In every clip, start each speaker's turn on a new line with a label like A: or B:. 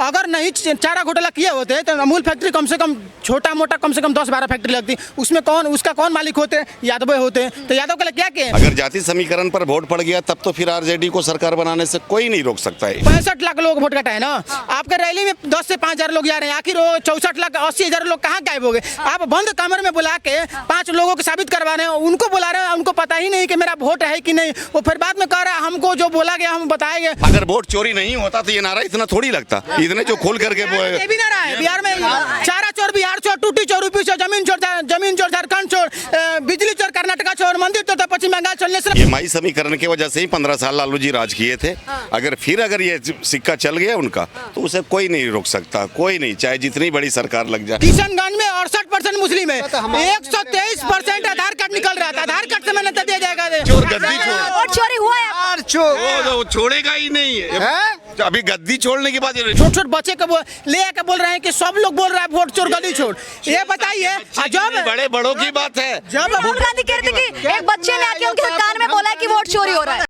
A: अगर नहीं चारा घोटाला किए होते तो अमूल फैक्ट्री कम से कम छोटा मोटा कम से कम 10-12 फैक्ट्री लगती, उसमें उसका कौन मालिक होते? यादव होते। तो यादव के लिए क्या किए?
B: अगर जाति समीकरण पर वोट पड़ गया तब तो फिर आरजेडी को सरकार बनाने से कोई नहीं रोक सकता है।
A: 65 लाख लोग वोट कटा है ना। आपके रैली में 10 से 5 हजार लोग जा रहे हैं, आखिर वो 64 लाख 80 हजार लोग कहाँ गायब हो गए? आप बंद कमरे में बुला के 5 लोगों को साबित करवा रहे हैं, उनको बुला रहे हैं, उनको पता ही नहीं कि मेरा वोट है कि नहीं। वो फिर बाद में कह रहा है हमको जो बोला गया हम बताएंगे।
B: अगर वोट चोरी नहीं होता तो ये नारा इतना थोड़ी लगता, इतने जो खोल करके
A: ये भी नारा है बिहार में, चारा चोर बिहार चोर, टूटी चोर, यूपी चोर, जमीन चोर झारखंड चोर, बिजली चोर कर्नाटका चोर, मंदिर चोर तो पश्चिम बंगाल चलने से।
B: ये माई समीकरण की वजह से ही 15 साल लालू जी राज किए थे। अगर ये सिक्का चल गया उनका तो उसे कोई नहीं रोक सकता, कोई नहीं, चाहे जितनी बड़ी सरकार लग जाए।
A: किशनगंज में 68% मुस्लिम है, 123% आधार कार्ड निकल रहा था, आधार कार्ड से मैंने दिया जाएगा।
B: चोर गद्दी
C: वोट चोरी हुआ है,
B: वो छोड़ेगा ही नहीं है। अभी गद्दी छोड़ने के बाद
A: छोटे बच्चे को ले आके बोल रहे हैं कि सब लोग बोल रहे हैं वोट चोर गली छोड़। ये बताइए जब
B: बड़े बड़ों की बात है,
A: जब
C: राहुल गांधी कह रहे थे कि एक बच्चे ने आके उनके कान में बोला है कि वोट चोरी हो रहा है।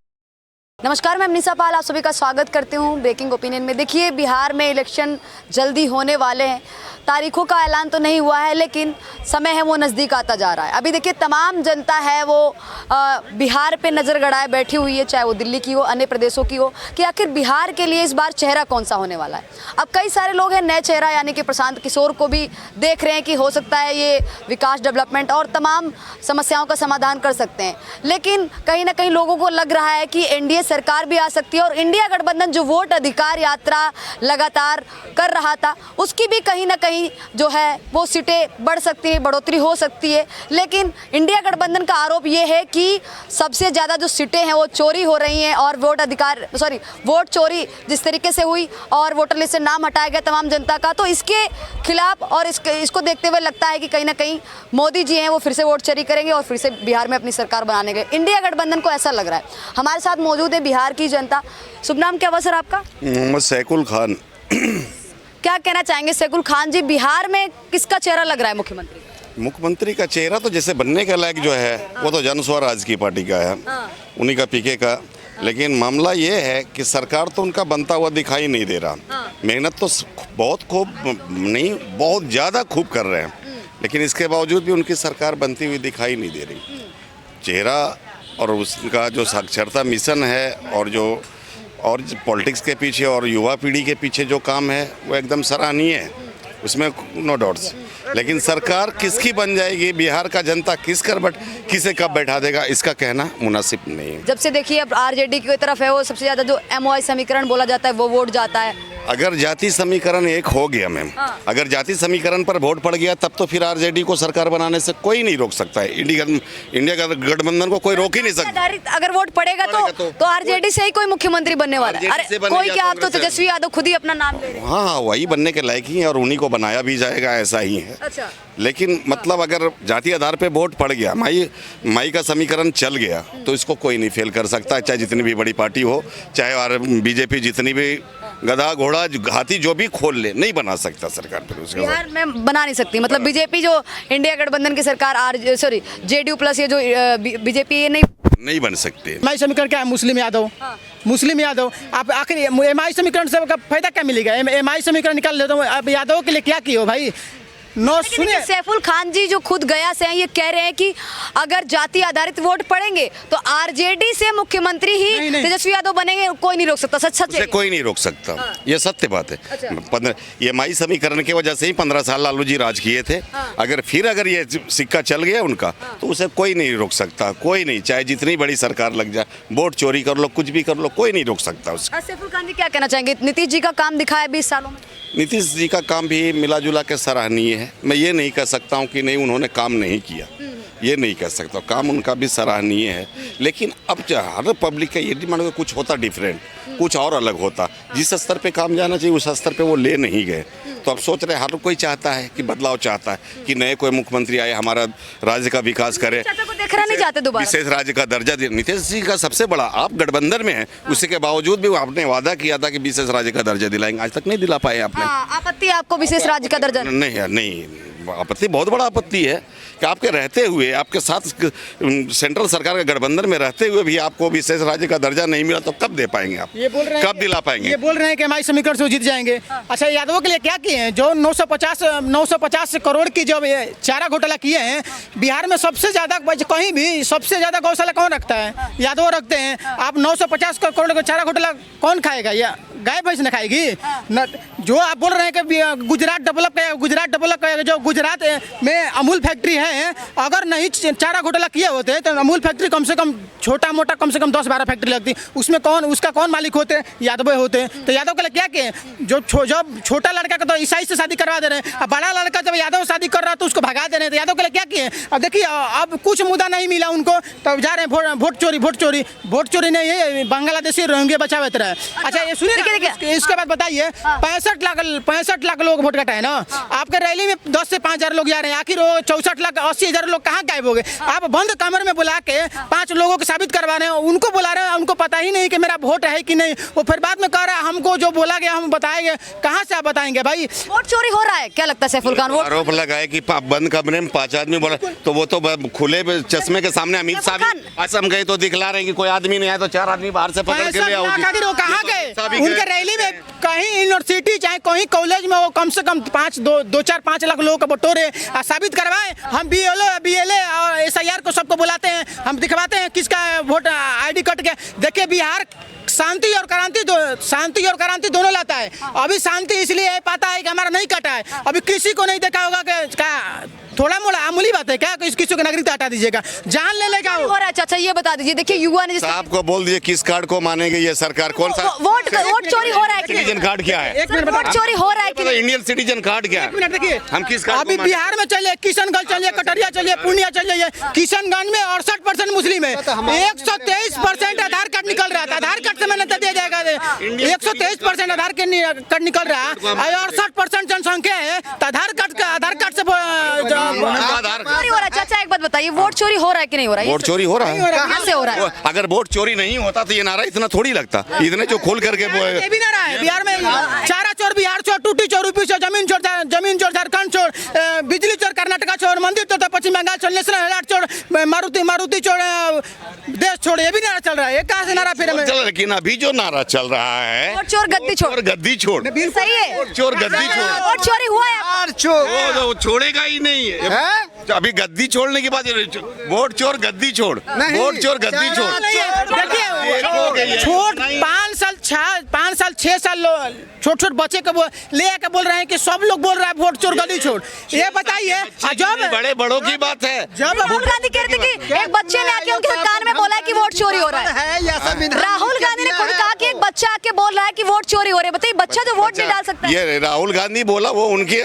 C: नमस्कार, मैं मनीषा पाल आप सभी का स्वागत करती हूं ब्रेकिंग ओपिनियन में। देखिए, बिहार में इलेक्शन जल्दी होने वाले हैं, तारीखों का ऐलान तो नहीं हुआ है लेकिन समय है वो नज़दीक आता जा रहा है। अभी देखिए, तमाम जनता है वो बिहार पे नज़र गड़ाए बैठी हुई है, चाहे वो दिल्ली की हो, अन्य प्रदेशों की हो, कि आखिर बिहार के लिए इस बार चेहरा कौन सा होने वाला है। अब कई सारे लोग हैं नए चेहरा यानी कि प्रशांत किशोर को भी देख रहे हैं कि हो सकता है ये विकास, डेवलपमेंट और तमाम समस्याओं का समाधान कर सकते हैं। लेकिन कहीं ना कहीं लोगों को लग रहा है कि एनडीए सरकार भी आ सकती है और इंडिया गठबंधन जो वोट अधिकार यात्रा लगातार कर रहा था उसकी भी कहीं ना कहीं जो है वो सीटें बढ़ सकती है, बढ़ोतरी हो सकती है। लेकिन इंडिया गठबंधन का आरोप ये है कि सबसे ज़्यादा जो सीटें हैं वो चोरी हो रही हैं और वोट चोरी जिस तरीके से हुई और वोटर लिस्ट से नाम हटाया गया तमाम जनता का, तो इसके खिलाफ और इसको देखते हुए लगता है कि कहीं ना कहीं मोदी जी हैं वो फिर से वोट चोरी करेंगे और फिर से बिहार में अपनी सरकार बनाने गए। इंडिया गठबंधन को ऐसा लग रहा है। हमारे साथ मौजूद है बिहार की जनता। शुभ नाम क्या हुआ सर आपका?
B: मोहम्मद सैकुल खान।
C: क्या कहना चाहेंगे सैकुल खान जी, बिहार में किसका चेहरा लग रहा है मुख्यमंत्री?
B: मुख्यमंत्री का चेहरा तो जैसे बनने के लायक जो है वो तो जन स्वराज की पार्टी का है, उन्हीं का पीके का। लेकिन मामला ये है कि सरकार तो उनका बनता हुआ दिखाई नहीं दे रहा। मेहनत तो बहुत बहुत ज़्यादा खूब कर रहे हैं, लेकिन इसके बावजूद भी उनकी सरकार बनती हुई दिखाई नहीं दे रही। चेहरा और उसका जो साक्षरता मिशन है और पॉलिटिक्स के पीछे और युवा पीढ़ी के पीछे जो काम है वो एकदम सराहनीय है, उसमें नो डाउट्स। लेकिन सरकार किसकी बन जाएगी, बिहार का जनता किसे कब बैठा देगा, इसका कहना मुनासिब नहीं है।
C: जब से देखिए अब आरजेडी की तरफ है वो सबसे ज़्यादा जो एमओआई समीकरण बोला जाता है वो वोट जाता है।
B: अगर जाति समीकरण एक हो गया मैम, अगर जाति समीकरण पर वोट पड़ गया तब तो फिर आरजेडी को सरकार बनाने से कोई नहीं रोक सकता है। इंडिया गठबंधन को कोई रोक ही नहीं सकता।
C: अगर वोट पड़ेगा तो आरजेडी से ही कोई मुख्यमंत्री बनने वाला है। अरे कोई क्या, आप तो तेजस्वी यादव खुद ही अपना नाम ले रहे हैं।
B: हाँ, वही बनने के लायक ही है और उन्हीं को बनाया भी जाएगा, ऐसा ही है।
C: अच्छा।
B: लेकिन मतलब अगर जाति आधार पे वोट पड़ गया, माई का समीकरण चल गया तो इसको कोई नहीं फेल कर सकता, चाहे जितनी भी बड़ी पार्टी हो, चाहे बीजेपी जितनी भी गधा घोड़ा हाथी जो भी खोल ले, नहीं बना सकता सरकार फिर उसके
C: बिहार में बना नहीं सकती। मतलब बीजेपी जो इंडिया गठबंधन की सरकार जेडीयू प्लस ये जो बीजेपी ये नहीं
B: बन सकते।
A: एमआई समीकरण क्या है? मुस्लिम यादव। मुस्लिम यादव आप आखिर एमआई समीकरण से फायदा क्या मिलेगा? एमआई समीकरण निकाल लेता हूँ, अब यादव के लिए क्या किया भाई? सुनिए,
C: सैफुल खान जी जो खुद गया से हैं ये कह रहे हैं कि अगर जाति आधारित वोट पड़ेंगे तो आरजेडी से मुख्यमंत्री ही तेजस्वी यादव बनेंगे, कोई नहीं रोक सकता। सच है,
B: कोई नहीं रोक सकता। ये सत्य बात है। अच्छा। ये माई समीकरण की वजह से ही 15 साल लालू जी राज किए थे। अगर ये सिक्का चल गया उनका तो उसे कोई नहीं रोक सकता, कोई नहीं, चाहे जितनी बड़ी सरकार लग जाए, वोट चोरी कर लो, कुछ भी कर लो, कोई नहीं रोक सकता उसको।
C: सैफुल खान जी क्या कहना चाहेंगे? नीतीश जी का काम दिखा है 20 सालों में।
B: नीतीश जी का काम भी मिला जुला के सराहनीय है। मैं ये नहीं कह सकता हूँ कि नहीं उन्होंने काम नहीं किया, ये नहीं कह सकता, काम उनका भी सराहनीय है। लेकिन अब हर पब्लिक का ये डिमांड है कुछ होता डिफरेंट, कुछ और अलग होता। जिस स्तर पे काम जाना चाहिए उस स्तर पे वो ले नहीं गए। तो अब सोच रहे हर कोई चाहता है कि बदलाव चाहता है कि नए कोई मुख्यमंत्री आए, हमारा राज्य का विकास करे, विशेष राज्य का दर्जा दे। नीतीश जी का सबसे बड़ा, आप गठबंधन में हैं, उसके बावजूद भी आपने वादा किया था कि विशेष राज्य का दर्जा दिलाएंगे, आज तक नहीं दिला पाए आपने।
C: आपत्ति आपको विशेष राज्य का दर्जा?
B: नहीं, आपत्ति बहुत बड़ा आपत्ति है कि आपके रहते हुए, आपके साथ सेंट्रल सरकार के गठबंधन में रहते हुए भी आपको विशेष राज्य का दर्जा नहीं मिला, तो कब दे पाएंगे आप?
A: ये बोल रहे हैं
B: कब दिला पाएंगे?
A: ये बोल रहे हैं कि हमारी समीकरण से जीत जाएंगे। अच्छा, यादवों के लिए क्या किए हैं? जो 950 करोड़ की जो ये चारा घोटाला किए हैं, बिहार में सबसे ज्यादा, कहीं भी सबसे ज्यादा गौशाला कौन रखता है? यादव रखते हैं। आप 950 करोड़ का चारा घोटाला कौन खाएगा? या गाय भैंस न खाएगी न? जो आप बोल रहे हैं कि गुजरात डेवलप करेगा, जो गुजरात में अमूल फैक्ट्री है, अगर नहीं चारा घोटाला किए होते तो अमूल फैक्ट्री कम से कम छोटा मोटा कम से कम 10-12 फैक्ट्री लगती। उसमें उसका कौन मालिक होते? यादव होते। तो यादव के लिए क्या किए? जब छोटा लड़का का तो ईसाई से शादी करवा दे रहे हैं, अब बड़ा लड़का जब यादव शादी कर रहा है तो उसको भगा दे रहे हैं। तो यादव के लिए क्या किए? अब देखिए, अब कुछ मुद्दा नहीं मिला उनको, तब जा रहे हैं वोट चोरी नहीं है, बांग्लादेशी रोहिंग्या बचावे रहे। अच्छा, ये सुनिए, इसके बाद बताइए, 65 लाख लोग वोट कटा है ना, आपके रैली में 10 से 5 हजार लोग जा रहे हैं, आखिर वो 64 लाख 80 हजार लोग कहाँ गायब हो गए? आप बंद कमरे में बुला के 5 लोगों को साबित करवा रहे हैं, उनको बुला रहे हैं, उनको पता ही नहीं कि मेरा वोट है कि नहीं। वो फिर बाद में कह रहा है हमको जो बोला गया हम बताएंगे। कहाँ से आप बताएंगे भाई?
C: वोट चोरी हो रहा है क्या लगता है सैफुल खान? वोट
B: आरोप लगाए कि बंद कमरे में 5 आदमी बोला, तो वो तो खुले चश्मे के सामने अमित शाह असम गए तो दिखला रहे हैं कि कोई आदमी नहीं आया तो 4 आदमी बाहर से पकड़ के ले आओ।
A: वो कहाँ गए? उनके रैली में कहीं यूनिवर्सिटी चाहे कहीं कॉलेज में वो कम से कम 5 लाख लोगों को बटोरे, साबित करवाए। हम BLA और SIR को सबको बुलाते हैं, हम दिखवाते हैं किसका वोट ID कार्ड के। देखिए, बिहार शांति और क्रांति दोनों लाता है। अभी शांति इसलिए पाता है कि हमारा नहीं कटा है। अभी किसी को नहीं देखा होगा कि थोड़ा मोड़ा आमूली बात है क्या किसी को नागरिकता हटा दीजिएगा, जान ले लेगा
C: हो रहा है? चाचा ये बता दीजिए, देखिए युवा ने
B: साहब को बोल दिए किस कार्ड को मानेंगे ये सरकार? कौन सा
C: वोट चोरी हो रहा है?
B: सिटीजन कार्ड क्या है?
C: वोट चोरी हो रहा है कि
B: इंडियन सिटीजन कार्ड क्या है?
A: देखिए,
B: हम किस कार्ड
A: अभी
B: को
A: बिहार में चलिए, किशनगंज चलिए, कटरिया चलिए, पूर्णिया चलिए, किशनगंज में 68% मुस्लिम है, 123% आधार कार्ड निकल रहा था। आधार कार्ड से मैंने दिया जाएगा, 123% आधार कार्ड निकल रहा है, 68% जनसंख्या है, तो आधार कार्ड से
C: चोरी हो रहा है। चाचा एक बात बताइए, वोट चोरी हो रहा है कि नहीं हो रहा है?
B: वोट चोरी हो रहा है।
C: कहाँ से हो रहा है?
B: अगर वोट चोरी नहीं होता तो ये नारा इतना थोड़ी लगता। इतने जो खोल करके
A: ये भी नारा है बिहार में, चारा चोर, बिहार चोर, टूटी चोर, यूपी चोर, जमीन चोर, झारखंड चोर, बिजली चोर, कर्नाटका चोर, मंदिर चोर, पश्चिम बंगाल चोर, नेशनल हेराल्ड चोर, मारुति चोर, देश छोड़, ये भी नारा चल रहा है। ये कहाँ से नारा फिर?
B: लेकिन अभी जो नारा चल रहा है,
C: वोट चोर गद्दी छोड़,
B: सही
C: है।
B: वोट चोर गद्दी छोड़,
C: वोट चोरी हुआ है,
B: वो छोड़ेगा ही नहीं है। अभी गद्दी छोड़ने की बात, वोट चोर गद्दी छोड़, वोट चोर गद्दी छोड़।
A: देखिए, छोट 5 साल 6 साल छोटे बच्चे को ले आके बोल रहे हैं कि सब लोग बोल रहे हैं वोट चोर गद्दी छोड़। ये बताइए, जब
B: बड़ों की बात है,
C: जब राहुल गांधी कह रहे थे कि एक बच्चे ने आके उनके कान में बोला है कि वोट चोरी हो रहा है। राहुल गांधी ने खुद कहा कि एक बच्चा आके बोल रहा है कि वोट चोरी हो रही है। बताइए, बच्चा जो वोट नहीं डाल सकता।
B: ये राहुल गांधी बोला, वो उनकी